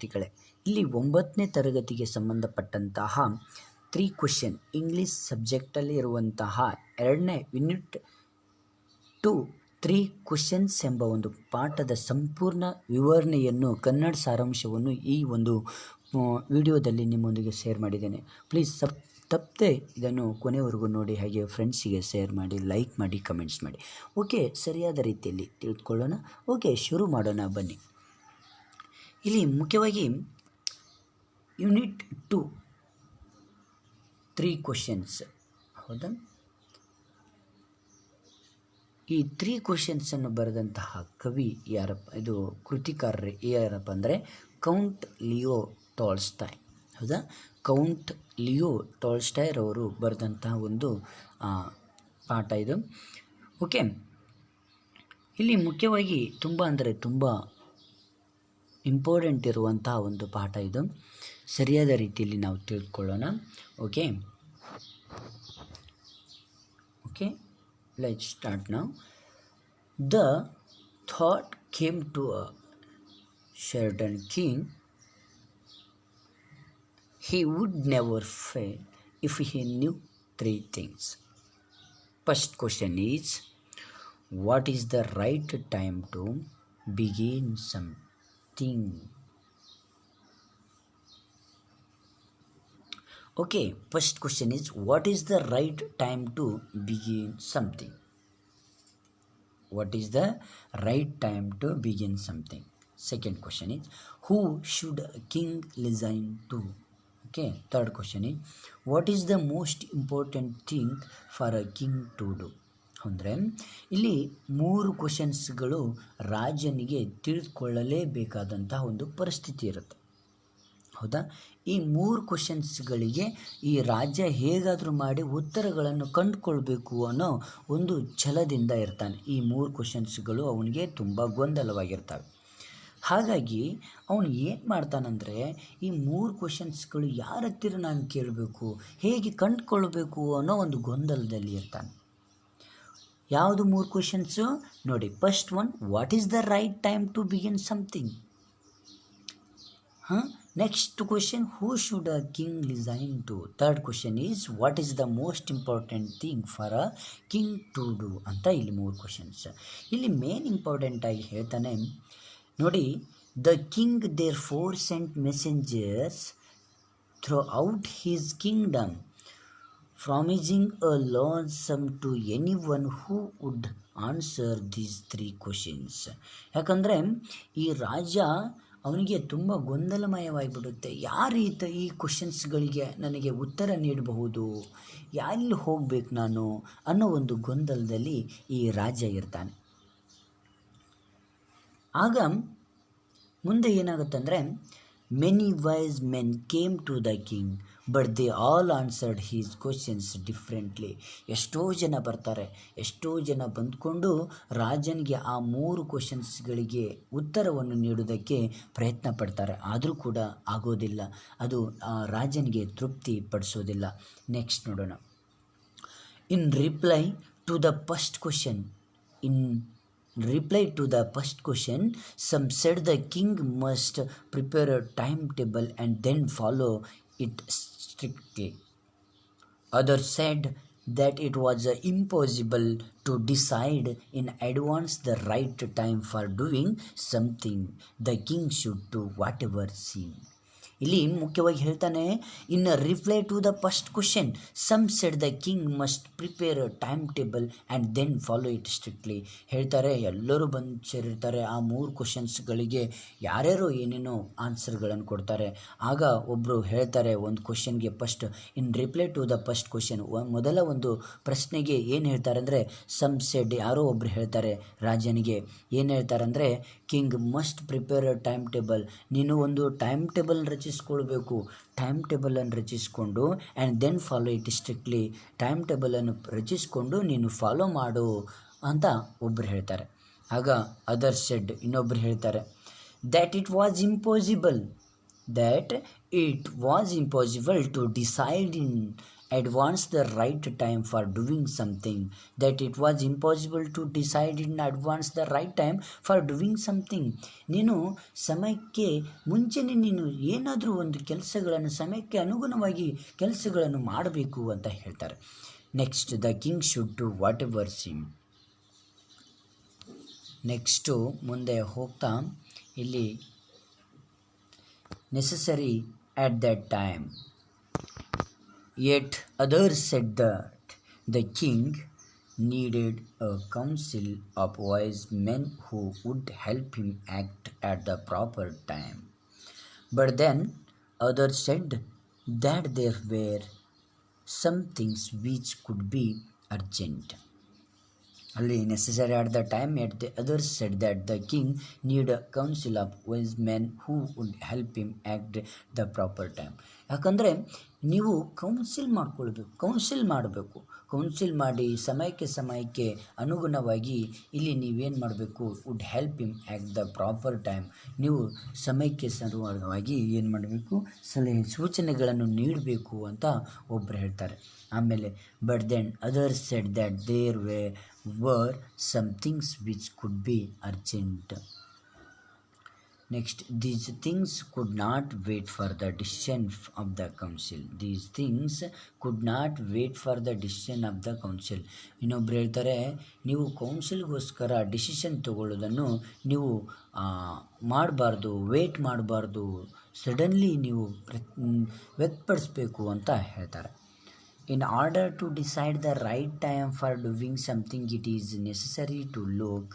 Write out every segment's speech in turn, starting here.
ವಿದ್ಯಾರ್ಥಿಗಳೇ, ಇಲ್ಲಿ 9ನೇ ತರಗತಿಗೆ ಸಂಬಂಧಪಟ್ಟಂತಹ 3 ಕ್ವೆಶ್ಚನ್ ಇಂಗ್ಲೀಷ್ ಸಬ್ಜೆಕ್ಟಲ್ಲಿ ಇರುವಂತಹ 2ನೇ ಯೂನಿಟ್ 2 3 ಕ್ವೆಶ್ಚನ್ಸ್ ಎಂಬ ಒಂದು ಪಾಠದ ಸಂಪೂರ್ಣ ವಿವರಣೆಯನ್ನು ಕನ್ನಡ ಸಾರಾಂಶವನ್ನು ಈ ಒಂದು ವಿಡಿಯೋದಲ್ಲಿ ನಿಮ್ಮೊಂದಿಗೆ ಶೇರ್ ಮಾಡಿದ್ದೇನೆ. ಪ್ಲೀಸ್ ತಪ್ಪದೆ ಇದನ್ನು ಕೊನೆವರೆಗೂ ನೋಡಿ, ಹಾಗೆ ಫ್ರೆಂಡ್ಸಿಗೆ ಶೇರ್ ಮಾಡಿ, ಲೈಕ್ ಮಾಡಿ, ಕಮೆಂಟ್ಸ್ ಮಾಡಿ. ಓಕೆ, ಸರಿಯಾದ ರೀತಿಯಲ್ಲಿ ತಿಳಿದುಕೊಳ್ಳೋಣ. ಓಕೆ, ಶುರು ಮಾಡೋಣ ಬನ್ನಿ. ಇಲ್ಲಿ ಮುಖ್ಯವಾಗಿ ಯೂನಿಟ್ 2 3 ಕ್ವೆಶ್ಚನ್ಸ್, ಹೌದಾ? ಈ 3 ಕ್ವೆಶ್ಚನ್ಸನ್ನು ಬರೆದಂತಹ ಕವಿ ಯಾರಪ್ಪ, ಇದು ಕೃತಿಕಾರರು ಯಾರಪ್ಪ ಅಂದರೆ ಕೌಂಟ್ ಲಿಯೋ ಟಾಲ್ಸ್ಟಾಯ್, ಹೌದಾ? ಕೌಂಟ್ ಲಿಯೋ ಟಾಲ್ಸ್ಟಾಯ್ರವರು ಬರೆದಂತಹ ಒಂದು ಪಾಠ ಇದು. ಓಕೆ, ಇಲ್ಲಿ ಮುಖ್ಯವಾಗಿ ತುಂಬ ಅಂದರೆ ತುಂಬ ಇಂಪಾರ್ಟೆಂಟ್ ಇರುವಂತಹ ಒಂದು ಪಾಠ ಇದು. ಸರಿಯಾದ ರೀತಿಯಲ್ಲಿ ನಾವು ತಿಳಿದುಕೊಳ್ಳೋಣ. Okay, let's start now. The thought came to a certain king, he would never fail if he knew 3 things. First question is, what is the right time to begin something? Okay, first question is, what is the right time to begin something? What is the right time to begin something? Second question is, who should a king listen to? Okay, third question is, what is the most important thing for a king to do? ಅಂದರೆ ಇಲ್ಲಿ 3 ಕ್ವೆಶ್ಚನ್ಸ್ಗಳು ರಾಜನಿಗೆ ತಿಳಿದುಕೊಳ್ಳಲೇಬೇಕಾದಂತಹ ಒಂದು ಪರಿಸ್ಥಿತಿ ಇರುತ್ತೆ, ಹೌದಾ? ಈ 3 ಕ್ವೆಶ್ಚನ್ಸ್ಗಳಿಗೆ ಈ ರಾಜ ಹೇಗಾದರೂ ಮಾಡಿ ಉತ್ತರಗಳನ್ನು ಕಂಡುಕೊಳ್ಬೇಕು ಅನ್ನೋ ಒಂದು ಛಲದಿಂದ ಇರ್ತಾನೆ. ಈ 3 ಕ್ವೆಶ್ಚನ್ಸ್ಗಳು ಅವನಿಗೆ ತುಂಬ ಗೊಂದಲವಾಗಿರ್ತವೆ. ಹಾಗಾಗಿ ಅವನು ಏನು ಮಾಡ್ತಾನಂದರೆ, ಈ 3 ಕ್ವೆಶ್ಚನ್ಸ್ಗಳು ಯಾರ ಹತ್ತಿರ ನಾನು ಕೇಳಬೇಕು, ಹೇಗೆ ಕಂಡುಕೊಳ್ಬೇಕು ಅನ್ನೋ ಒಂದು ಗೊಂದಲದಲ್ಲಿ ಇರ್ತಾನೆ. ಯಾವುದು 3 ಕ್ವೆಶ್ಚನ್ಸು ನೋಡಿ. First one, what is the right time to begin something. Next question, who should a king listen to? Third question is, what is the most important thing for a king to do? ಅಂತ ಇಲ್ಲಿ 3 questions. ಇಲ್ಲಿ main important ಆಗಿ ಹೇಳ್ತಾನೆ ನೋಡಿ. The king therefore sent messengers throughout his kingdom, promising a large sum to anyone who would answer these 3 questions. ಯಾಕಂದರೆ ಈ ರಾಜ ಅವನಿಗೆ ತುಂಬ ಗೊಂದಲಮಯವಾಗಿಬಿಡುತ್ತೆ. ಯಾರೀತ ಈ ಕ್ವೆಶ್ಚನ್ಸ್ಗಳಿಗೆ ನನಗೆ ಉತ್ತರ ನೀಡಬಹುದು, ಎಲ್ಲಿ ಹೋಗ್ಬೇಕು ನಾನು ಅನ್ನೋ ಒಂದು ಗೊಂದಲದಲ್ಲಿ ಈ ರಾಜ ಇರ್ತಾನೆ. ಆಗ ಮುಂದೆ ಏನಾಗುತ್ತಂದರೆ, many wise men came to the king but they all answered his questions differently. ಎಷ್ಟೋ ಜನ ಬರ್ತಾರೆ, ಎಷ್ಟೋ ಜನ ಬಂದ್ಕೊಂಡು ರಾಜನಿಗೆ ಆ 3 ಕ್ವೆಶ್ಚನ್ಸ್ಗಳಿಗೆ ಉತ್ತರವನ್ನು ನೀಡೋದಕ್ಕೆ ಪ್ರಯತ್ನ ಪಡ್ತಾರೆ. ಆದರೂ ಕೂಡ ಆಗೋದಿಲ್ಲ, ಅದು ರಾಜನಿಗೆ ತೃಪ್ತಿ ಪಡಿಸೋದಿಲ್ಲ. ನೆಕ್ಸ್ಟ್ ನೋಡೋಣ. In reply to the first question, some said the king must prepare a timetable and then follow it strictly. Others said that it was impossible to decide in advance the right time for doing something. The king should do whatever seemed. ಇಲ್ಲಿ ಮುಖ್ಯವಾಗಿ ಹೇಳ್ತಾನೆ, in reply to the first question some said the king must prepare a time table and then follow it strictly. ಹೇಳ್ತಾರೆ, ಎಲ್ಲರೂ ಬಂದು ಸೇರಿರ್ತಾರೆ. ಆ 3 ಕ್ವೆಶ್ಚನ್ಸ್ಗಳಿಗೆ ಯಾರ್ಯಾರೋ ಏನೇನೋ ಆನ್ಸರ್ಗಳನ್ನು ಕೊಡ್ತಾರೆ. ಆಗ ಒಬ್ಬರು ಹೇಳ್ತಾರೆ ಒಂದು ಕ್ವೆಶ್ಚನ್ಗೆ first in reply to the first question, ಮೊದಲ ಒಂದು ಪ್ರಶ್ನೆಗೆ ಏನು ಹೇಳ್ತಾರೆ ಅಂದರೆ, ಸಮ್ ಸೆಡ್, ಯಾರೋ ಒಬ್ಬರು ಹೇಳ್ತಾರೆ ರಾಜನಿಗೆ, ಏನು ಹೇಳ್ತಾರೆ ಅಂದರೆ, king must prepare a time table, ನೀನು ಒಂದು ಟೈಮ್ ಟೇಬಲ್ ರಚಿಸ್ಕೊಳ್ಬೇಕು. ಟೈಮ್ ಟೇಬಲನ್ನು ರಚಿಸ್ಕೊಂಡು and then follow it strictly, time ಟೇಬಲನ್ನು ರಚಿಸ್ಕೊಂಡು ನೀನು ಫಾಲೋ ಮಾಡು ಅಂತ ಒಬ್ಬರು ಹೇಳ್ತಾರೆ. ಆಗ ಅದರ್ ಸೆಡ್, ಇನ್ನೊಬ್ಬರು ಹೇಳ್ತಾರೆ, that it was impossible to decide in advance the right time for doing something, that it was impossible to decide in advance the right time for doing something. ನೀನು ಸಮಯಕ್ಕೆ ಮುಂಚೆನೇ ನೀನು ಏನಾದರೂ ಒಂದು ಕೆಲಸಗಳನ್ನು ಸಮಯಕ್ಕೆ ಅನುಗುಣವಾಗಿ ಕೆಲಸಗಳನ್ನು ಮಾಡಬೇಕು ಅಂತ ಹೇಳ್ತಾರೆ. Next, the king should do what ever sim. Next ಮುಂದೆ ಹೋಗ್ತಾ ಇಲ್ಲಿ necessary at that time. Yet others said that the king needed a council of wise men who would help him act at the proper time. But then others said that there were some things which could be urgent. ಅಲ್ಲಿ necessary at the time at the others said that the king need a council of wise men who would help him act the proper time. ಯಾಕಂದರೆ ನೀವು council ಮಾಡಬೇಕು. Council ಮಾಡಿ ಸಮಯಕ್ಕೆ ಅನುಗುಣವಾಗಿ ಇಲ್ಲಿ ನೀವೇನು ಮಾಡಬೇಕು, would help him act the proper time. ನೀವು ಸಮಯಕ್ಕೆ ಸರಿಯಾಗಿ ಏನು ಮಾಡಬೇಕು, ಸಲಹೆ ಸೂಚನೆಗಳನ್ನು ನೀಡಬೇಕು ಅಂತ ಒಬ್ಬರು ಹೇಳ್ತಾರೆ. ಆಮೇಲೆ but then others said that there were some things which could be urgent. Next, these things could not wait for the decision of the council. These things could not wait for the decision of the council. ಇನ್ನೊಬ್ರು ಹೇಳ್ತಾರೆ, ನೀವು ಕೌನ್ಸಿಲ್ಗೋಸ್ಕರ decision ತಗೊಳ್ಳೋದನ್ನು ನೀವು ಮಾಡಬಾರ್ದು, wait ಮಾಡಬಾರ್ದು, suddenly ನೀವು ವ್ಯಕ್ತಪಡಿಸ್ಬೇಕು ಅಂತ ಹೇಳ್ತಾರೆ. In order to decide the right time for doing something, it is necessary to look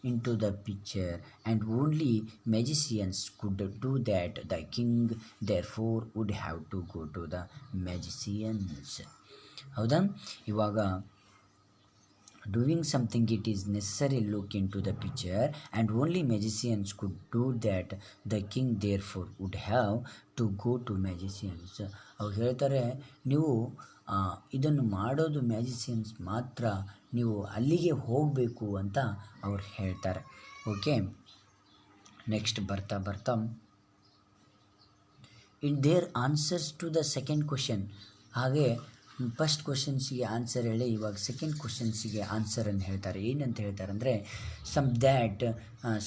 into the picture, and only magicians could do that. The king therefore would have to go to the magicians. ಹೌದಾ? ಇವಾಗ doing something it is necessary look into the picture and only magicians could do that. The king therefore would have to go to magicians. ಅವ್ರು ಹೇಳ್ತಾರೆ, ನೀವು ಇದನ್ನು ಮಾಡೋದು ಮ್ಯಾಜಿಸಿಯನ್ಸ್ ಮಾತ್ರ, ನೀವು ಅಲ್ಲಿಗೆ ಹೋಗಬೇಕು ಅಂತ ಅವ್ರು ಹೇಳ್ತಾರೆ. ಓಕೆ, ನೆಕ್ಸ್ಟ್ ಬರ್ತಾ in their answers to the second question. ಹಾಗೆ ಫಸ್ಟ್ ಕ್ವಶನ್ಸಿಗೆ ಆನ್ಸರ್ ಹೇಳಿ ಇವಾಗ ಸೆಕೆಂಡ್ ಕ್ವಶನ್ಸಿಗೆ ಆನ್ಸರನ್ನು ಹೇಳ್ತಾರೆ. ಏನಂತ ಹೇಳ್ತಾರೆ ಅಂದರೆ,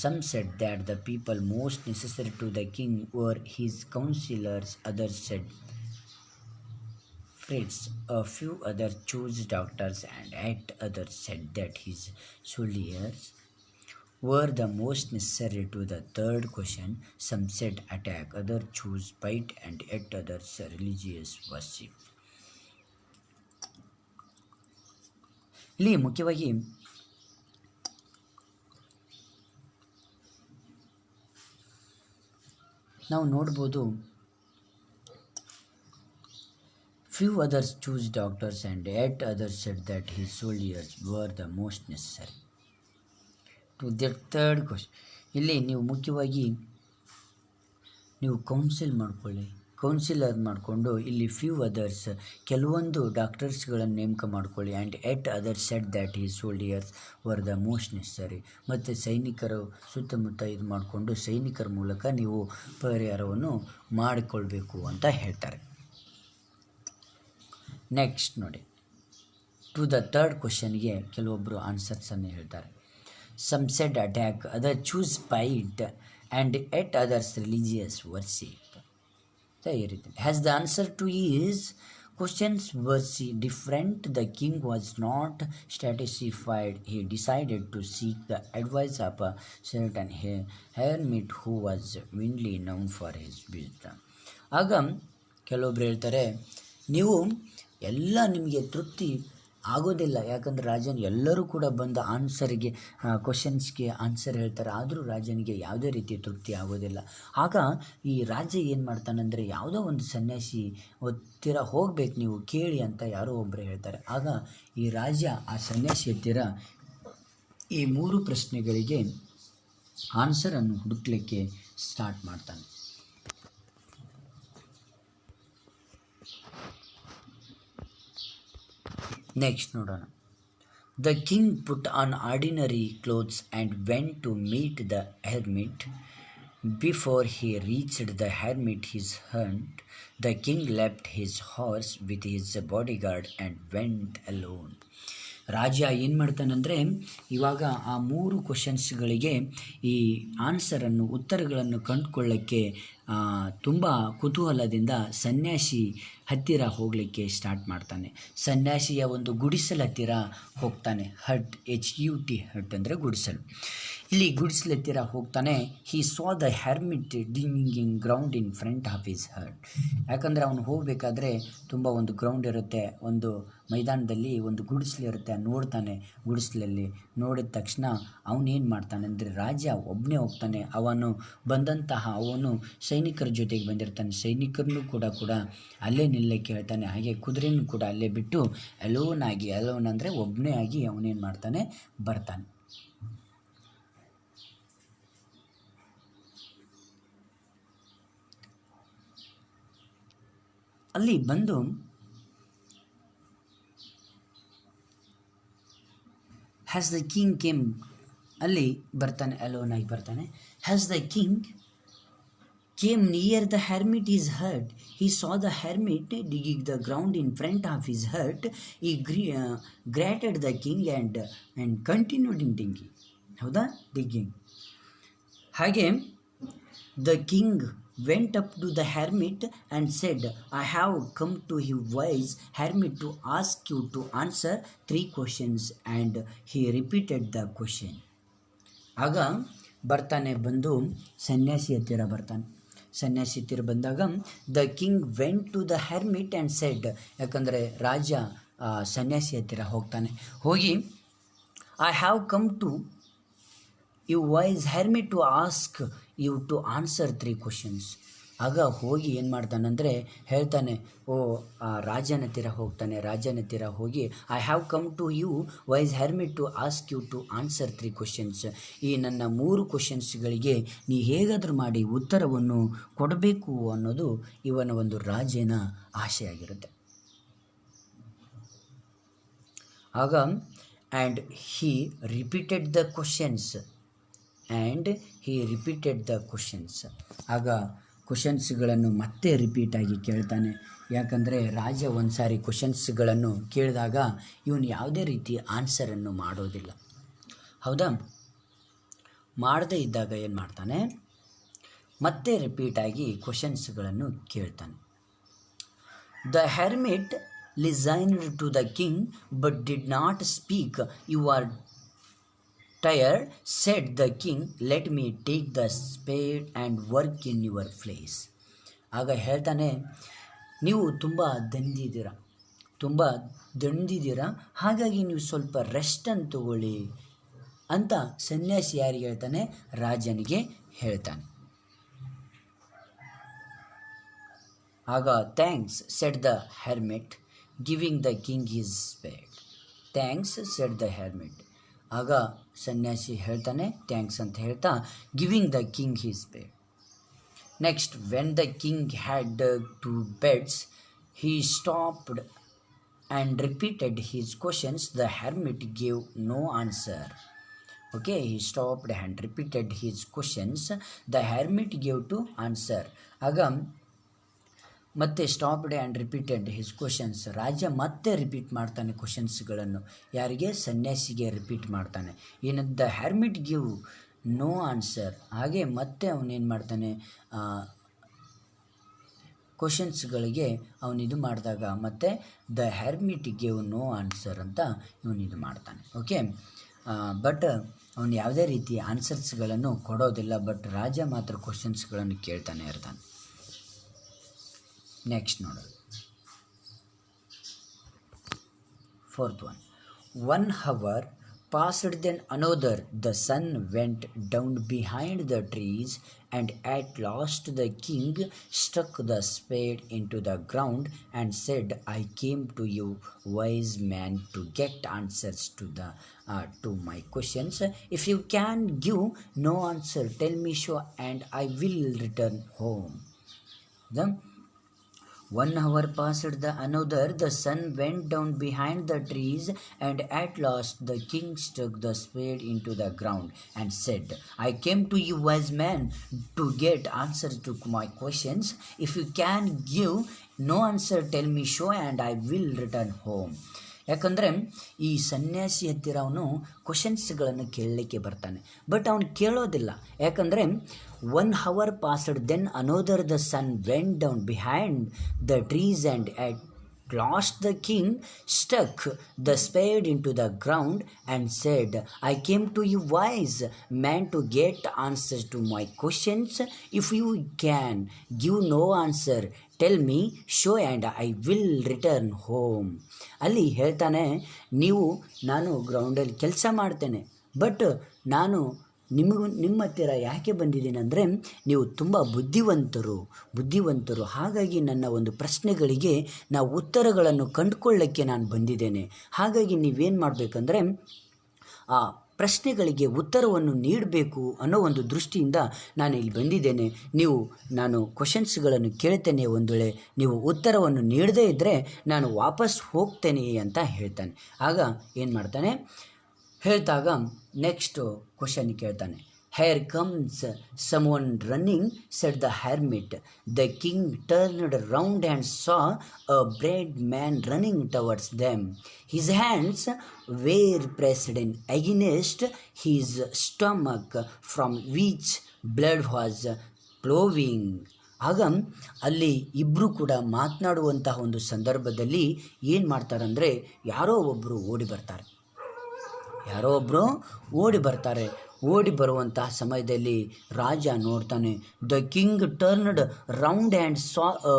some said that the people most necessary to the king were his councillors. Others said friends. A few others chose doctors, and yet others said that his soldiers were the most necessary. To the third question, some said attack, others chose fight, and yet others religious worship. ಇಲ್ಲಿ ಮುಖ್ಯವಾಗಿ ನಾವು ನೋಡ್ಬೋದು, few others chose doctors, and yet others said that his soldiers were the most necessary. To the third question, ಇಲ್ಲಿ ನೀವು ಮುಖ್ಯವಾಗಿ ನೀವು counsellor ಮಾಡಿಕೊಂಡು ಇಲ್ಲಿ ಫ್ಯೂ ಅದರ್ಸ್ ಕೆಲವೊಂದು ಡಾಕ್ಟರ್ಸ್ಗಳನ್ನು ನೇಮಕ ಮಾಡ್ಕೊಳ್ಳಿ. And at others said that his soldiers were the most necessary. ಮತ್ತು ಸೈನಿಕರು ಸುತ್ತಮುತ್ತ ಇದು ಮಾಡಿಕೊಂಡು ಸೈನಿಕರ ಮೂಲಕ ನೀವು ಪರಿಹಾರವನ್ನು ಮಾಡಿಕೊಳ್ಬೇಕು ಅಂತ ಹೇಳ್ತಾರೆ. ನೆಕ್ಸ್ಟ್ ನೋಡಿ, ಟು ದ ಥರ್ಡ್ ಕ್ವಶನ್ಗೆ ಕೆಲವೊಬ್ಬರು ಆನ್ಸರ್ಸನ್ನು ಹೇಳ್ತಾರೆ. Some said attack, other choose fight, and at others religious worship. ಈ ರೀತಿ has the answer to his questions were different. The king was not satisfied. He decided to seek the advice of a certain hermit who was widely known for his wisdom. ಆಗ ಕೆಲವೊಬ್ರು ಹೇಳ್ತಾರೆ, ನೀವು ಎಲ್ಲ ನಿಮಗೆ ತೃಪ್ತಿ ಆಗೋದಿಲ್ಲ, ಯಾಕಂದರೆ ರಾಜನ ಎಲ್ಲರೂ ಕೂಡ ಬಂದ ಆನ್ಸರ್ಗೆ ಕ್ವಶನ್ಸ್ಗೆ ಆನ್ಸರ್ ಹೇಳ್ತಾರೆ, ಆದರೂ ರಾಜನಿಗೆ ಯಾವುದೇ ರೀತಿಯ ತೃಪ್ತಿ ಆಗೋದಿಲ್ಲ. ಆಗ ಈ ರಾಜ ಏನು ಮಾಡ್ತಾನಂದರೆ, ಯಾವುದೋ ಒಂದು ಸನ್ಯಾಸಿ ಹತ್ತಿರ ಹೋಗ್ಬೇಕು ನೀವು ಕೇಳಿ ಅಂತ ಯಾರೋ ಒಬ್ಬರು ಹೇಳ್ತಾರೆ. ಆಗ ಈ ರಾಜ ಆ ಸನ್ಯಾಸಿ ಹತ್ತಿರ ಈ 3 ಪ್ರಶ್ನೆಗಳಿಗೆ ಆನ್ಸರನ್ನು ಹುಡುಕ್ಲಿಕ್ಕೆ ಸ್ಟಾರ್ಟ್ ಮಾಡ್ತಾನೆ. ನೆಕ್ಸ್ಟ್ ನೋಡೋಣ. The king put on ordinary clothes and went to meet the hermit. Before he reached the hermit his hunt, the king left his horse with his bodyguard and went alone. ರಾಜ ಏನು ಮಾಡ್ತಾನಂದರೆ, ಇವಾಗ ಆ 3 ಕ್ವಶನ್ಸ್ಗಳಿಗೆ ಈ ಆನ್ಸರನ್ನು, ಉತ್ತರಗಳನ್ನು ಕಂಡುಕೊಳ್ಳೋಕ್ಕೆ ತುಂಬ ಕುತೂಹಲದಿಂದ ಸನ್ಯಾಸಿ ಹತ್ತಿರ ಹೋಗಲಿಕ್ಕೆ ಸ್ಟಾರ್ಟ್ ಮಾಡ್ತಾನೆ. ಸನ್ಯಾಸಿಯ ಒಂದು ಗುಡಿಸಲ ಹತ್ತಿರ ಹೋಗ್ತಾನೆ. ಹಟ್, HUT, ಹಟ್ ಅಂದರೆ ಗುಡಿಸಲು. ಇಲ್ಲಿ ಗುಡಿಸಲ ಹತ್ತಿರ ಹೋಗ್ತಾನೆ. He saw the hermit digging ground in front of his hut. ಯಾಕಂದರೆ ಅವನು ಹೋಗಬೇಕಾದ್ರೆ ತುಂಬ ಒಂದು ಗ್ರೌಂಡ್ ಇರುತ್ತೆ, ಒಂದು ಮೈದಾನದಲ್ಲಿ ಒಂದು ಗುಡಿಸಲು ಇರುತ್ತೆ. ನೋಡ್ತಾನೆ. ಗುಡಿಸಲಲ್ಲಿ ನೋಡಿದ ತಕ್ಷಣ ಅವನೇನು ಮಾಡ್ತಾನೆ ಅಂದರೆ, ರಾಜ ಒಬ್ಬನೇ ಹೋಗ್ತಾನೆ. ಅವನು ಸೈನಿಕರ ಜೊತೆಗೆ ಬಂದಿರ್ತಾನೆ. ಸೈನಿಕರನ್ನು ಕೂಡ ಅಲ್ಲೇ ನಿಲ್ಲಕ್ಕೆ ಹೇಳ್ತಾನೆ. ಹಾಗೆ ಕುದುರೆನೂ ಕೂಡ ಅಲ್ಲೇ ಬಿಟ್ಟು ಅಲೋನ್ ಅಂದರೆ ಒಬ್ಬನೇ ಆಗಿ ಅವನೇನು ಮಾಡ್ತಾನೆ, ಬರ್ತಾನೆ. ಅಲ್ಲಿ ಬಂದು ಹ್ಯಾಸ್ ದ ಕಿಂಗ್ ಕೇಮ್, ಅಲ್ಲಿ ಬರ್ತಾನೆ, ಅಲೋನ್ ಆಗಿ ಬರ್ತಾನೆ. Has the king came near the hermit his hut. He saw the hermit digging the ground in front of his hut. He greeted the king and continued in digging. ಹೌದಾ, digging. ಹಾಗೆ the king went up to the hermit and said, I have come to you wise hermit to ask you to answer 3 questions. And he repeated the question. ಆಗ ಬರ್ತಾನೆ, ಬಂದು ಸನ್ಯಾಸಿ ಹತ್ತಿರ ಬರ್ತಾನೆ. ಸನ್ಯಾಸಿ ಹತ್ತಿರ ಬಂದಾಗ the king went to the hermit and said, ಯಾಕಂದರೆ ರಾಜ ಸನ್ಯಾಸಿ ಹತ್ತಿರ ಹೋಗ್ತಾನೆ. ಹೋಗಿ I have come to you wise hermit to ask you to answer 3 questions. ಆಗ ಹೋಗಿ ಏನು ಮಾಡ್ತಾನಂದರೆ ಹೇಳ್ತಾನೆ, ರಾಜನ ಹತ್ತಿರ ಹೋಗಿ I have come to you wise hermit to ask you to answer 3 questions. ಈ ನನ್ನ 3 ಕ್ವಶನ್ಸ್ಗಳಿಗೆ ನೀ ಹೇಗಾದರೂ ಮಾಡಿ ಉತ್ತರವನ್ನು ಕೊಡಬೇಕು ಅನ್ನೋದು ಇವನ ಒಂದು ರಾಜನ ಆಸೆ ಆಗಿರುತ್ತೆ. ಆಗ and he repeated the questions. ಆಗ ಕ್ವಶನ್ಸ್ಗಳನ್ನು ಮತ್ತೆ ರಿಪೀಟಾಗಿ ಕೇಳ್ತಾನೆ. ಯಾಕಂದರೆ ರಾಜ ಒಂದು ಸಾರಿ ಕ್ವಶನ್ಸ್ಗಳನ್ನು ಕೇಳಿದಾಗ ಇವನು ಯಾವುದೇ ರೀತಿ ಆನ್ಸರನ್ನು ಮಾಡೋದಿಲ್ಲ. ಹೌದಾ, ಮಾಡದೇ ಇದ್ದಾಗ ಏನು ಮಾಡ್ತಾನೆ, ಮತ್ತೆ ರಿಪೀಟಾಗಿ ಕ್ವಶನ್ಸ್ಗಳನ್ನು ಕೇಳ್ತಾನೆ. The hermit listened to the king but did not speak. You are tired, said the king. Let me take the spade and work in your place. ಆಗ ಹೇಳ್ತಾನೆ, ನೀವು ತುಂಬ ದಣಿದಿದ್ದೀರಾ, ಹಾಗಾಗಿ ನೀವು ಸ್ವಲ್ಪ ರೆಸ್ಟನ್ನು ತಗೊಳ್ಳಿ ಅಂತ ಸನ್ಯಾಸಿ ಯಾರಿಗೆ ಹೇಳ್ತಾನೆ, ರಾಜನಿಗೆ ಹೇಳ್ತಾನೆ. ಆಗ thanks said the hermit giving the king his speed. Thanks said the hermit. ಆಗ ಸನ್ಯಾಸಿ ಹೇಳ್ತಾನೆ ಥ್ಯಾಂಕ್ಸ್ ಅಂತ ಹೇಳ್ತಾ giving the king his speed. Next, when the king had 2 beds, he stopped and repeated his questions. The hermit gave no answer. Okay, he stopped and repeated his questions. The hermit gave to answer. ಆಗ ಮತ್ತೆ stopped and repeated his questions. ರಾಜ ಮತ್ತೆ repeat ಮಾಡ್ತಾನೆ ಕ್ವಶನ್ಸ್ಗಳನ್ನು. ಯಾರಿಗೆ? ಸನ್ಯಾಸಿಗೆ repeat ಮಾಡ್ತಾನೆ. The hermit give no answer. ಹಾಗೆ ಮತ್ತೆ ಅವನೇನು ಮಾಡ್ತಾನೆ, ಕ್ವಶನ್ಸ್ಗಳಿಗೆ ಅವನಿದು ಮಾಡಿದಾಗ ಮತ್ತೆ the hermit give no answer ಅಂತ ಇವನಿದು ಮಾಡ್ತಾನೆ. ಓಕೆ, ಬಟ್ ಅವನು ಯಾವುದೇ ರೀತಿ ಆನ್ಸರ್ಸ್ಗಳನ್ನು ಕೊಡೋದಿಲ್ಲ. ಬಟ್ ರಾಜ ಮಾತ್ರ ಕ್ವಶನ್ಸ್ಗಳನ್ನು ಕೇಳ್ತಾನೆ ಇರ್ತಾನೆ. ನೆಕ್ಸ್ಟ್ ನೋಡೋದು, 4th one. 1 hour passed, then another. The sun went down behind the trees, and at last the king stuck the spade into the ground and said, I came to you, wise man, to get answers to my questions. If you can give no answer, tell me so, and I will return home. 1 hour passed the another, the sun went down behind the trees, and at last the king stuck the spade into the ground and said, I came to you, wise man, to get answers to my questions. If you can give no answer, tell me so, and I will return home. ಯಾಕಂದರೆ ಈ ಸನ್ಯಾಸಿ ಹತ್ತಿರ ಅವನು ಕ್ವಶನ್ಸ್ಗಳನ್ನು ಕೇಳಲಿಕ್ಕೆ ಬರ್ತಾನೆ, but ಅವನು ಕೇಳೋದಿಲ್ಲ. ಯಾಕಂದರೆ 1 hour passed, then another, the sun went down behind the trees, and at last the king stuck the spade into the ground and said, I came to you, wise man, to get answers to my questions. If you can give no answer, tell me so, and I will return home. ಅಲ್ಲಿ ಹೇಳ್ತಾನೆ, ನಾನು ಗ್ರೌಂಡಲ್ಲಿ ಕೆಲಸ ಮಾಡ್ತೇನೆ, but ನಾನು ನಿಮ್ಮ ಹತ್ತಿರ ಯಾಕೆ ಬಂದಿದ್ದೀನಿ ಅಂದರೆ, ನೀವು ತುಂಬ ಬುದ್ಧಿವಂತರು, ಹಾಗಾಗಿ ನನ್ನ ಒಂದು ಪ್ರಶ್ನೆಗಳಿಗೆ ನಾವು ಉತ್ತರಗಳನ್ನು ಕಂಡುಕೊಳ್ಳೋಕ್ಕೆ ನಾನು ಬಂದಿದ್ದೇನೆ. ಹಾಗಾಗಿ ನೀವೇನು ಮಾಡಬೇಕಂದ್ರೆ ಆ ಪ್ರಶ್ನೆಗಳಿಗೆ ಉತ್ತರವನ್ನು ನೀಡಬೇಕು ಅನ್ನೋ ಒಂದು ದೃಷ್ಟಿಯಿಂದ ನಾನು ಇಲ್ಲಿ ಬಂದಿದ್ದೇನೆ. ನಾನು ಕ್ವಶನ್ಸ್ಗಳನ್ನು ಕೇಳ್ತೇನೆ, ಒಂದು ವೇಳೆ ನೀವು ಉತ್ತರವನ್ನು ನೀಡದೇ ಇದ್ದರೆ ನಾನು ವಾಪಸ್ ಹೋಗ್ತೇನೆ ಅಂತ ಹೇಳ್ತಾನೆ. ಆಗ ಏನು ಮಾಡ್ತಾನೆ ಹೇಳ್ತಾಗ ನೆಕ್ಸ್ಟ್ ಕ್ವಶನ್ ಕೇಳ್ತಾನೆ. Here comes someone running, said the hermit. The king turned round and saw a brave man running towards them. His hands were pressed in against his stomach, from which blood was flowing. ಆಗ ಅಲ್ಲಿ ಇಬ್ಬರು ಕೂಡ ಮಾತನಾಡುವಂತಹ ಒಂದು ಸಂದರ್ಭದಲ್ಲಿ ಏನು ಮಾಡ್ತಾರಂದರೆ, ಯಾರೋ ಒಬ್ಬರು ಓಡಿ ಬರ್ತಾರೆ. ಓಡಿ ಬರುವಂತಹ ಸಮಯದಲ್ಲಿ ರಾಜ ನೋಡ್ತಾನೆ. The king turned round and saw a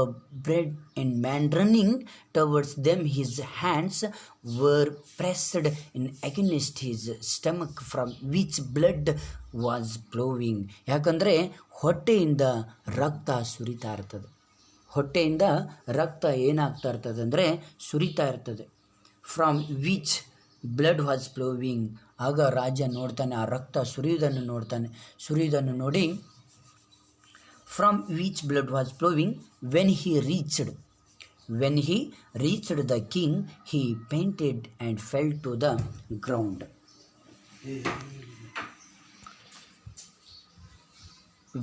bearded man running towards them. His hands were pressed in against his stomach, from which blood was flowing. ಯಾಕಂದರೆ ಹೊಟ್ಟೆಯಿಂದ ರಕ್ತ ಸುರಿತಾ ಇರ್ತದೆ. ಏನಾಗ್ತಾ ಇರ್ತದೆ ಅಂದರೆ ಸುರಿತಾ ಇರ್ತದೆ. From which blood was flowing. ಆಗ ರಾಜ ನೋಡ್ತಾನೆ, ಆ ರಕ್ತ ಸುರಿಯುವುದನ್ನು ನೋಡಿ, from which blood was flowing. When he reached the king, he painted and fell to the ground.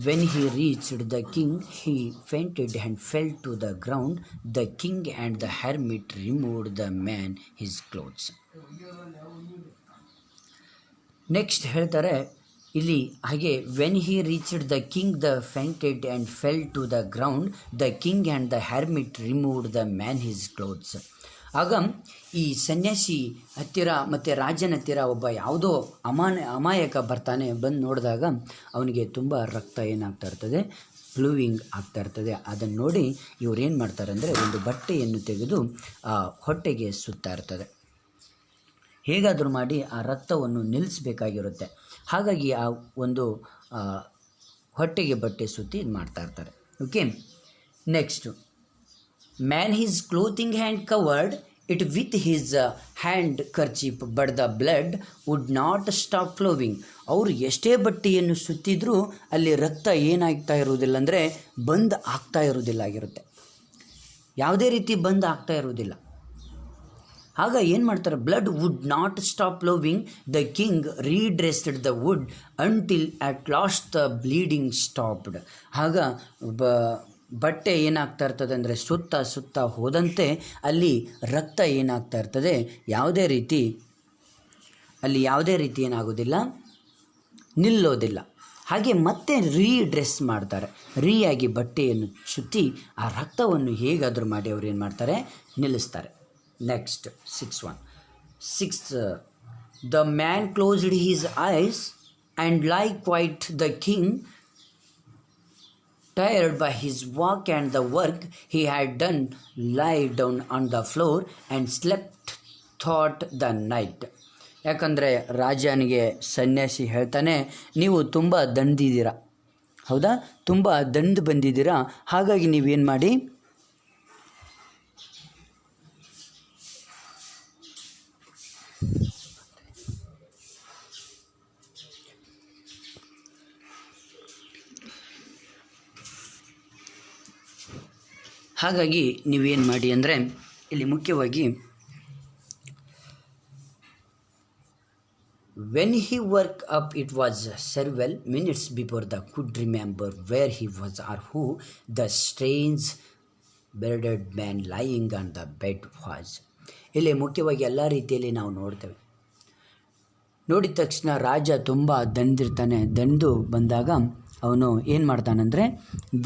When he reached the king, he fainted and fell to the ground. The king and the hermit removed the man his clothes. Next ಹೇಳ್ತಾರೆ ಇಲ್ಲಿ ಹಾಗೆ, when he reached the king, the fainted and fell to the ground. The king and the hermit removed the man his clothes. ಆಗ ಈ ಸನ್ಯಾಸಿ ಹತ್ತಿರ ಮತ್ತು ರಾಜನ ಹತ್ತಿರ ಒಬ್ಬ ಯಾವುದೋ ಅಮಾಯಕ ಬರ್ತಾನೆ. ಬಂದು ನೋಡಿದಾಗ ಅವನಿಗೆ ತುಂಬ ರಕ್ತ ಏನಾಗ್ತಾ ಇರ್ತದೆ, ಫ್ಲೂವಿಂಗ್ ಆಗ್ತಾ ಇರ್ತದೆ. ಅದನ್ನು ನೋಡಿ ಇವ್ರು ಏನು ಮಾಡ್ತಾರೆ ಅಂದರೆ, ಒಂದು ಬಟ್ಟೆಯನ್ನು ತೆಗೆದು ಆ ಹೊಟ್ಟೆಗೆ ಸುತ್ತಾ ಇರ್ತದೆ. ಹೇಗಾದರೂ ಮಾಡಿ ಆ ರಕ್ತವನ್ನು ನಿಲ್ಲಿಸಬೇಕಾಗಿರುತ್ತೆ. ಹಾಗಾಗಿ ಆ ಒಂದು ಹೊಟ್ಟೆಗೆ ಬಟ್ಟೆ ಸುತ್ತಿ ಇದು ಮಾಡ್ತಾ ಇರ್ತಾರೆ. Okay, next, man his clothing hand covered it with his hand kerchief, but the blood would not stop flowing. ಅವರು ಎಷ್ಟೇ ಬಟ್ಟೆಯನ್ನು ಸುತ್ತಿದ್ರೂ ಅಲ್ಲಿ ರಕ್ತ ಏನಾಗ್ತಾ ಇರುವುದಿಲ್ಲ ಅಂದರೆ ಬಂದ್ ಆಗ್ತಾ ಇರುವುದಿಲ್ಲ ಯಾವುದೇ ರೀತಿ ಬಂದ್ ಆಗ್ತಾ ಇರುವುದಿಲ್ಲ. ಆಗ ಏನು ಮಾಡ್ತಾರೆ, blood would not stop flowing. The king redressed the wound until at last the bleeding stopped. ಆಗ ಬಟ್ಟೆ ಏನಾಗ್ತಾ ಇರ್ತದೆ ಅಂದರೆ ಸುತ್ತ ಹೋದಂತೆ ಅಲ್ಲಿ ರಕ್ತ ಏನಾಗ್ತಾ ಇರ್ತದೆ, ಯಾವುದೇ ರೀತಿ ಏನಾಗೋದಿಲ್ಲ, ನಿಲ್ಲೋದಿಲ್ಲ. ಹಾಗೆ ಮತ್ತೆ ರೀಡ್ರೆಸ್ ಮಾಡ್ತಾರೆ. ಆಗಿ ಬಟ್ಟೆಯನ್ನು ಸುತ್ತಿ ಆ ರಕ್ತವನ್ನು ಹೇಗಾದರೂ ಮಾಡಿ ಅವ್ರು ಏನು ಮಾಡ್ತಾರೆ, ನಿಲ್ಲಿಸ್ತಾರೆ. Next 6th, the man closed his eyes and lie quiet. The king, tired by his walk and the work he had done, lay down on the floor and slept throughout the night. ಯಾಕಂದರೆ ರಾಜನಿಗೆ ಸನ್ಯಾಸಿ ಹೇಳ್ತಾನೆ, ನೀವು ತುಂಬ ದಣಿದಿದ್ದೀರಾ, ಹೌದಾ, ತುಂಬ ದಣಿದು ಬಂದಿದ್ದೀರಾ, ಹಾಗಾಗಿ ನೀವೇನು ಮಾಡಿ, ಹಾಗಾಗಿ ನೀವೇನು ಮಾಡಿ ಅಂದರೆ ಇಲ್ಲಿ ಮುಖ್ಯವಾಗಿ when he woke up it was several minutes before the could remember where he was or who the strange bearded man lying on the bed was. ಇಲ್ಲಿ ಮುಖ್ಯವಾಗಿ ಎಲ್ಲ ರೀತಿಯಲ್ಲಿ ನಾವು ನೋಡ್ತೇವೆ. ನೋಡಿದ ತಕ್ಷಣ ರಾಜ ತುಂಬ ದಣಿದು ಬಂದಾಗ ಅವನು ಏನು ಮಾಡ್ತಾನಂದರೆ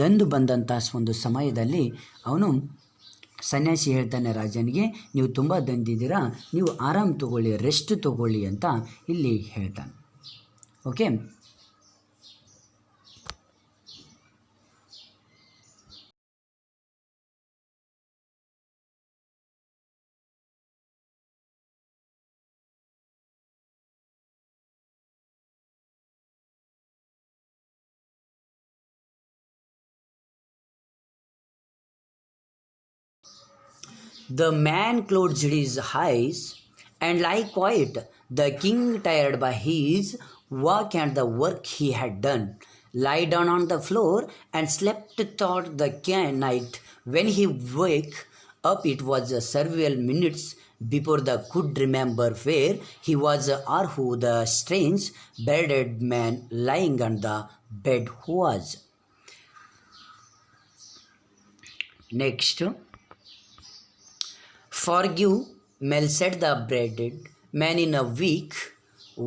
ದಂದು ಬಂದಂಥ ಒಂದು ಸಮಯದಲ್ಲಿ ಅವನು ಸನ್ಯಾಸಿ ಹೇಳ್ತಾನೆ ರಾಜನಿಗೆ, ನೀವು ತುಂಬ ದಂದಿದ್ದೀರಾ, ನೀವು ಆರಾಮ್ ತಗೊಳ್ಳಿ, ರೆಸ್ಟ್ ತಗೊಳ್ಳಿ ಅಂತ ಇಲ್ಲಿ ಹೇಳ್ತಾನೆ. Okay, the man closed his eyes and lay quiet. The king, tired by his work and the work he had done, lay down on the floor and slept throughout the night. When he woke up, it was several minutes before the could remember where he was or who the strange bearded man lying on the bed was. Next, forgive Mel, said the bearded man in a weak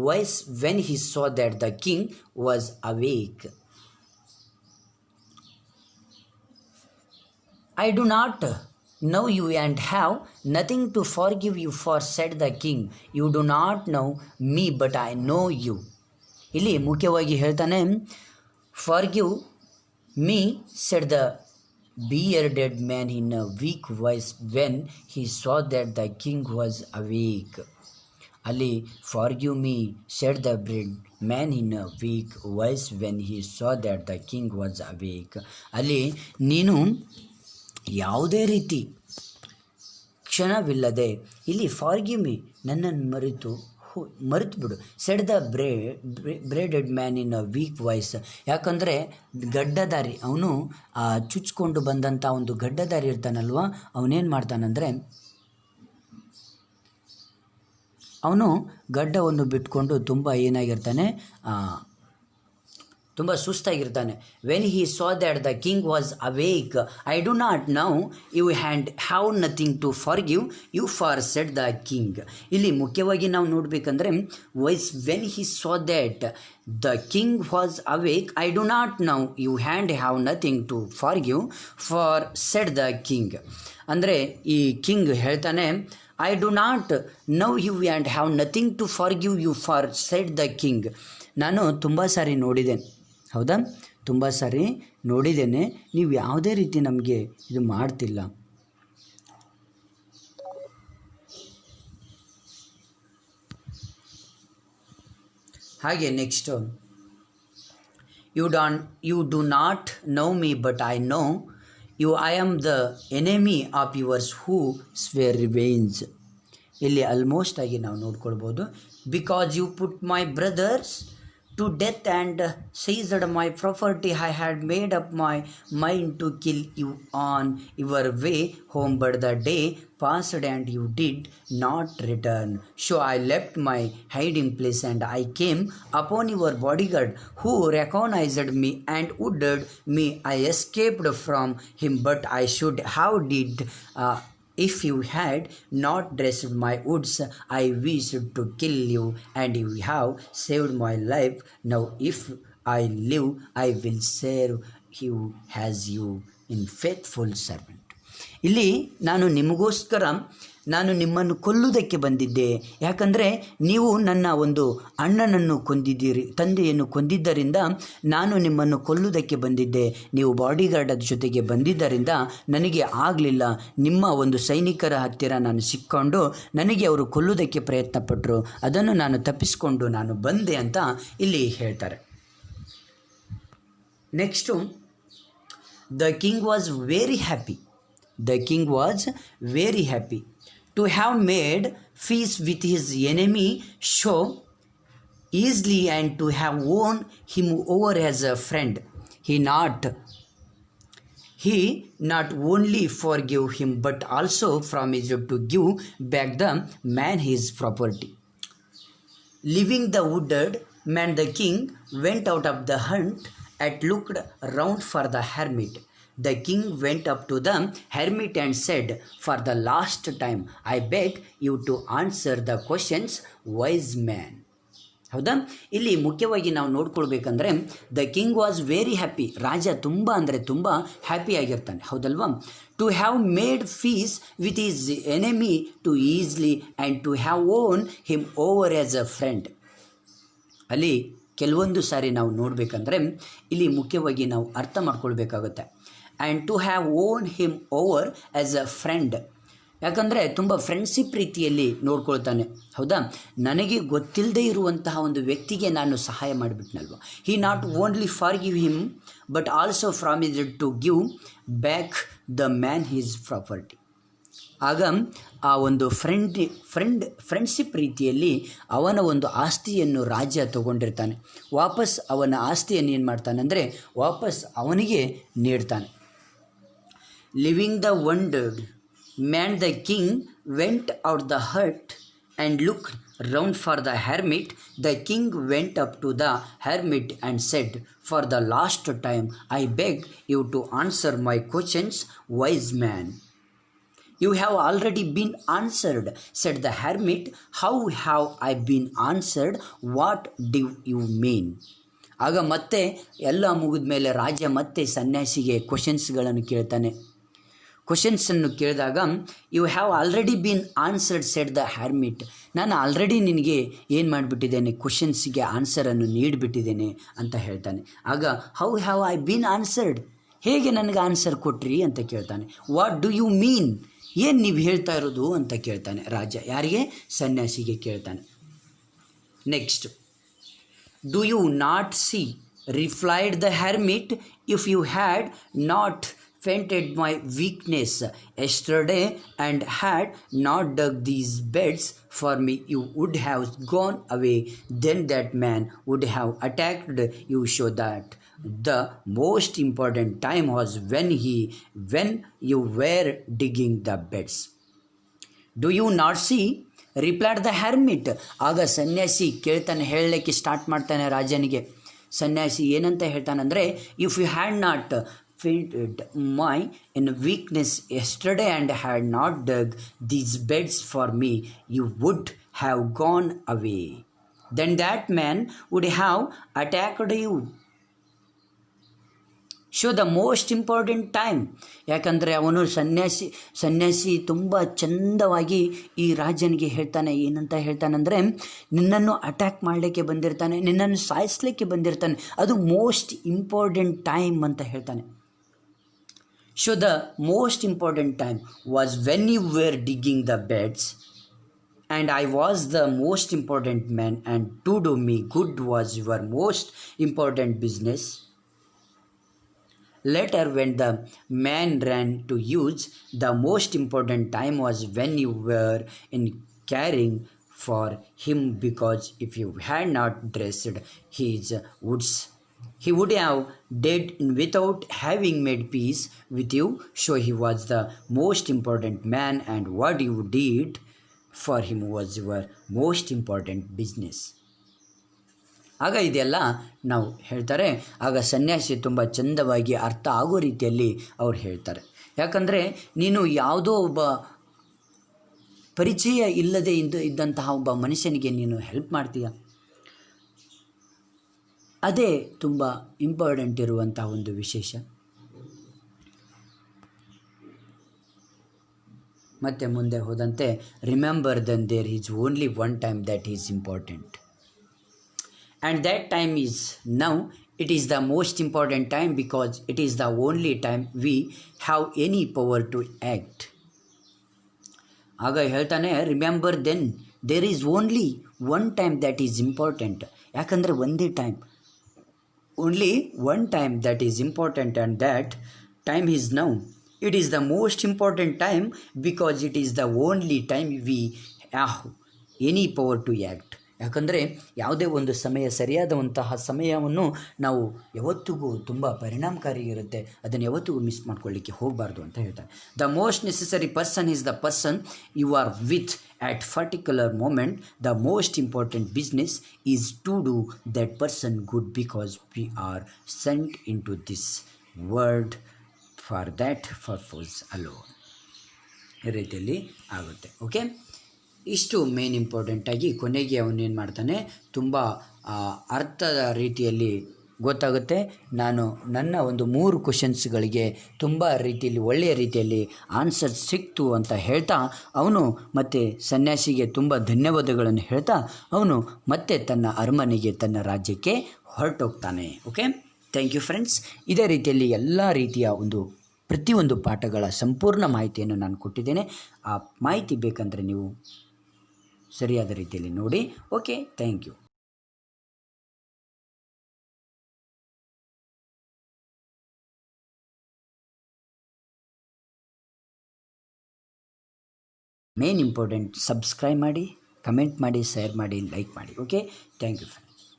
voice when he saw that the king was awake. I do not know you and have nothing to forgive you for, said the king. You do not know me, but I know you. ಇಲ್ಲಿ ಮುಖ್ಯವಾಗಿ ಹೇಳ್ತಾನೆ, forgive me, said the bearded man in a weak voice when he saw that the king was awake. Ali, forgive me, said the bearded man in a weak voice when he saw that the king was awake. ಅಲ್ಲಿ ನೀನು ಯಾವುದೇ ರೀತಿ ಕ್ಷಣವಿಲ್ಲದೆ ಇಲ್ಲಿ forgive me, ನನ್ನನ್ನು ಮರೆತು ಬಿಡು, said the bearded man in a weak voice. ಯಾಕಂದರೆ ಗಡ್ಡದಾರಿ, ಅವನು ಚುಚ್ಕೊಂಡು ಬಂದಂಥ ಒಂದು ಗಡ್ಡದಾರಿ ಇರ್ತಾನಲ್ವ, ಅವನೇನು ಮಾಡ್ತಾನಂದರೆ ಅವನು ಗಡ್ಡವನ್ನು ಬಿಟ್ಕೊಂಡು ತುಂಬ ಏನಾಗಿರ್ತಾನೆ, ತುಂಬ ಸುಸ್ತಾಗಿರ್ತಾನೆ. When he saw that the king was awake, I do not know you and have nothing to forgive you for, said the king. ಇಲ್ಲಿ ಮುಖ್ಯವಾಗಿ ನಾವು ನೋಡಬೇಕಂದ್ರೆ voice when he saw that the king was awake, I do not know you and have nothing to forgive for, said the king. ಅಂದರೆ ಈ king ಹೇಳ್ತಾನೆ, I do not know you and have nothing to forgive you for, said the king. ನಾನು ತುಂಬ ಸಾರಿ ನೋಡಿದ್ದೇನೆ, ಹೌದಾ, ತುಂಬ ಸಾರಿ ನೋಡಿದ್ದೇನೆ, ನೀವು ಯಾವುದೇ ರೀತಿ ನಮಗೆ ಇದು ಮಾಡ್ತಿಲ್ಲ. ಹಾಗೆ next, you do not know me but I know you, I am the enemy of yours who swear revenge. ಇಲ್ಲಿ ಆಲ್ಮೋಸ್ಟ್ ಆಗಿ ನಾವು ನೋಡ್ಕೊಳ್ಬೋದು, because you put my brothers to death and seized my property, I had made up my mind to kill you on your way home, but the day passed and you did not return. So I left my hiding place and I came upon your bodyguard who recognized me and wounded me. I escaped from him, but I should have did if you had not dressed my wounds. I wished to kill you and you have saved my life. Now if I live, I will serve you as you in faithful servant. ಇಲ್ಲಿ ನಾನು ನಿಮ್ಮನ್ನು ಕೊಲ್ಲುವುದಕ್ಕೆ ಬಂದಿದ್ದೆ, ಯಾಕಂದರೆ ನೀವು ನನ್ನ ಒಂದು ಅಣ್ಣನನ್ನು ಕೊಂದಿದ್ದೀರಿ, ತಂದೆಯನ್ನು ಕೊಂದಿದ್ದರಿಂದ ನಾನು ನಿಮ್ಮನ್ನು ಕೊಲ್ಲುವುದಕ್ಕೆ ಬಂದಿದ್ದೆ. ನೀವು ಬಾಡಿಗಾರ್ಡ್ ಜೊತೆಗೆ ಬಂದಿದ್ದರಿಂದ ನನಗೆ ಆಗಲಿಲ್ಲ. ನಿಮ್ಮ ಒಂದು ಸೈನಿಕರ ಹತ್ತಿರ ನಾನು ಸಿಕ್ಕೊಂಡು ನನಗೆ ಅವರು ಕೊಲ್ಲುವುದಕ್ಕೆ ಪ್ರಯತ್ನಪಟ್ಟರು, ಅದನ್ನು ನಾನು ತಪ್ಪಿಸಿಕೊಂಡು ನಾನು ಬಂದೆ ಅಂತ ಇಲ್ಲಿ ಹೇಳ್ತಾರೆ. Next, the king was very happy. The king was very happy to have made peace with his enemy so easily and to have won him over as a friend. he not only forgave him but also promised to give back the man his property. Leaving the wounded man, the king went out of the hunt and looked round for the hermit. The king went up to the hermit and said, "For the last time, I beg you to answer the questions, wise man." ಹೌದಾ, ಇಲ್ಲಿ ಮುಖ್ಯವಾಗಿ ನಾವು ನೋಡ್ಕೊಳ್ಬೇಕಂದ್ರೆ the king was very happy. ರಾಜ ತುಂಬ ಅಂದರೆ ತುಂಬ ಹ್ಯಾಪಿಯಾಗಿರ್ತಾನೆ, ಹೌದಲ್ವಾ. To have made peace with his enemy to easily and to have won him over as a friend. ಅಲ್ಲಿ ಕೆಲವೊಂದು ಸಾರಿ ನಾವು ನೋಡಬೇಕಂದ್ರೆ ಇಲ್ಲಿ ಮುಖ್ಯವಾಗಿ ನಾವು ಅರ್ಥ ಮಾಡ್ಕೊಳ್ಬೇಕಾಗುತ್ತೆ. And to have won him over as a friend, ಯಾಕಂದರೆ ತುಂಬ ಫ್ರೆಂಡ್ಶಿಪ್ ರೀತಿಯಲ್ಲಿ ನೋಡ್ಕೊಳ್ತಾನೆ, ಹೌದಾ. ನನಗೆ ಗೊತ್ತಿಲ್ಲದೆ ಇರುವಂತಹ ಒಂದು ವ್ಯಕ್ತಿಗೆ ನಾನು ಸಹಾಯ ಮಾಡಿಬಿಟ್ನಲ್ವ. He not only forgive him but also promised to give back the man his property. ಆಗ ಆ ಒಂದು ಫ್ರೆಂಡ್ಶಿಪ್ ರೀತಿಯಲ್ಲಿ ಅವನ ಒಂದು ಆಸ್ತಿಯನ್ನು ರಾಜ ತಗೊಂಡಿರ್ತಾನೆ. ವಾಪಸ್ ಅವನ ಆಸ್ತಿಯನ್ನು ಏನು ಮಾಡ್ತಾನೆ ಅಂದರೆ ವಾಪಸ್ ಅವನಿಗೆ ನೀಡ್ತಾನೆ. Leaving the wounded man, the king went out the hut and looked round for the hermit. The king went up to the hermit and said, "For the last time, I beg you to answer my questions, wise man." "You have already been answered," said the hermit. "How have I been answered? What do you mean?" ಆಗ ಮತ್ತೆ ಎಲ್ಲ ಮುಗಿದ ಮೇಲೆ ರಾಜ ಮತ್ತೆ ಸನ್ಯಾಸಿಗೆ ಕ್ವಶನ್ಸ್ಗಳನ್ನು ಕೇಳ್ತಾನೆ. ಕ್ವಶನ್ಸನ್ನು ಕೇಳಿದಾಗ you have already been answered said the hermit. ನಾನು ಆಲ್ರೆಡಿ ನಿನಗೆ ಏನು ಮಾಡಿಬಿಟ್ಟಿದ್ದೇನೆ, ಕ್ವಶನ್ಸಿಗೆ ಆನ್ಸರನ್ನು ನೀಡಿಬಿಟ್ಟಿದ್ದೇನೆ ಅಂತ ಹೇಳ್ತಾನೆ. ಆಗ how have I been answered, ಹೇಗೆ ನನಗೆ ಆನ್ಸರ್ ಕೊಟ್ರಿ ಅಂತ ಕೇಳ್ತಾನೆ. ವಾಟ್ ಡು ಯು ಮೀನ್, ಏನು ನೀವು ಹೇಳ್ತಾ ಇರೋದು ಅಂತ ಕೇಳ್ತಾನೆ ರಾಜ. ಯಾರಿಗೆ? ಸನ್ಯಾಸಿಗೆ ಕೇಳ್ತಾನೆ. Next, do you not see, replied the hermit, if you had not fainted my weakness yesterday and had not dug these beds for me, you would have gone away. Then that man would have attacked you, so that the most important time was when you were digging the beds. Do you not see, replied the hermit. ಆಗ ಸನ್ಯಾಸಿ ಕೇಳ್ತಾನೆ, ಹೇಳಲಿಕ್ಕೆ start ಮಾಡ್ತಾನೆ ರಾಜನಿಗೆ. ಸನ್ಯಾಸಿ ಏನಂತ ಹೇಳ್ತಾನಂದರೆ, if you had not fainted my in weakness yesterday and had not dug these beds for me, you would have gone away. Then that man would have attacked you. Show the most important time. ಯಾಕಂದರೆ ಅವನು ಸನ್ಯಾಸಿ ತುಂಬ ಚಂದವಾಗಿ ಈ ರಾಜನಿಗೆ ಹೇಳ್ತಾನೆ. ಏನಂತ ಹೇಳ್ತಾನಂದರೆ, ನಿನ್ನನ್ನು ಅಟ್ಯಾಕ್ ಮಾಡಲಿಕ್ಕೆ ಬಂದಿರ್ತಾನೆ, ನಿನ್ನನ್ನು ಸಾಯಿಸಲಿಕ್ಕೆ ಬಂದಿರ್ತಾನೆ, ಅದು ಮೋಸ್ಟ್ ಇಂಪಾರ್ಟೆಂಟ್ ಟೈಮ್ ಅಂತ ಹೇಳ್ತಾನೆ. So the most important time was when you were digging the beds, and I was the most important man, and to do me good was your most important business. Later, when the man ran to use, the most important time was when you were in caring for him, because if you had not dressed his wounds, he would have died without having made peace with you. So he was the most important man, and what you did for him was your most important business. ಆಗ ಇದೆಲ್ಲ ನಾವು ಹೇಳ್ತಾರೆ. ಆಗ ಸನ್ಯಾಸಿ ತುಂಬ ಚಂದವಾಗಿ ಅರ್ಥ ಆಗೋ ರೀತಿಯಲ್ಲಿ ಅವ್ರು ಹೇಳ್ತಾರೆ. ಯಾಕಂದರೆ ನೀನು ಯಾವುದೋ ಒಬ್ಬ ಪರಿಚಯ ಇಲ್ಲದೆ ಇದ್ದಂತಹ ಒಬ್ಬ ಮನುಷ್ಯನಿಗೆ ನೀನು ಹೆಲ್ಪ್ ಮಾಡ್ತೀಯ, ಅದೇ ತುಂಬ ಇಂಪಾರ್ಟೆಂಟ್ ಇರುವಂತಹ ಒಂದು ವಿಶೇಷ. ಮತ್ತೆ ಮುಂದೆ ಹೋದಂತೆ, remember then there is only one time that is important, and that time is now. It is the most important time because it is the only time we have any power to act. ಆಗ ಹೇಳ್ತಾನೆ, remember then there is only one time that is important. ಯಾಕಂದರೆ ಒಂದೇ time, only one time that is important, and that time is now. It is the most important time because it is the only time we have any power to act. ಯಾಕಂದರೆ ಯಾವುದೇ ಒಂದು ಸಮಯ ಸರಿಯಾದಂತಹ ಸಮಯವನ್ನು ನಾವು ಯಾವತ್ತಿಗೂ ತುಂಬ ಪರಿಣಾಮಕಾರಿಯಾಗಿರುತ್ತೆ, ಅದನ್ನು ಯಾವತ್ತಿಗೂ ಮಿಸ್ ಮಾಡ್ಕೊಳ್ಳಿಕ್ಕೆ ಹೋಗಬಾರ್ದು ಅಂತ ಹೇಳ್ತಾರೆ. The most necessary person is the person you are with at particular moment. The most important business is to do that person good, because we are sent into this world for that purpose alone. ಈ ರೀತಿಯಲ್ಲಿ ಆಗುತ್ತೆ. Okay, ಇಷ್ಟು main ಇಂಪಾರ್ಟೆಂಟಾಗಿ ಕೊನೆಗೆ ಅವನೇನು ಮಾಡ್ತಾನೆ, ತುಂಬ ಅರ್ಥದ ರೀತಿಯಲ್ಲಿ ಗೊತ್ತಾಗುತ್ತೆ. ನಾನು ನನ್ನ ಒಂದು 3 ಕ್ವಶನ್ಸ್ಗಳಿಗೆ ತುಂಬ ರೀತಿಯಲ್ಲಿ ಒಳ್ಳೆಯ ರೀತಿಯಲ್ಲಿ ಆನ್ಸರ್ ಸಿಕ್ತು ಅಂತ ಹೇಳ್ತಾ ಅವನು ಮತ್ತೆ ಸನ್ಯಾಸಿಗೆ ತುಂಬ ಧನ್ಯವಾದಗಳನ್ನು ಹೇಳ್ತಾ ಅವನು ಮತ್ತೆ ತನ್ನ ಅರಮನೆಗೆ, ತನ್ನ ರಾಜ್ಯಕ್ಕೆ ಹೊರಟೋಗ್ತಾನೆ. Okay, thank you friends. ಇದೇ ರೀತಿಯಲ್ಲಿ ಎಲ್ಲ ರೀತಿಯ ಪ್ರತಿಯೊಂದು ಪಾಠಗಳ ಸಂಪೂರ್ಣ ಮಾಹಿತಿಯನ್ನು ನಾನು ಕೊಟ್ಟಿದ್ದೇನೆ. ಆ ಮಾಹಿತಿ ಬೇಕಂದರೆ ನೀವು ಸರಿಯಾದ ರೀತಿಯಲ್ಲಿ ನೋಡಿ. Okay, thank you. Main important, subscribe ಮಾಡಿ, ಕಮೆಂಟ್ ಮಾಡಿ, ಶೇರ್ ಮಾಡಿ, ಲೈಕ್ ಮಾಡಿ. Okay, thank you friends.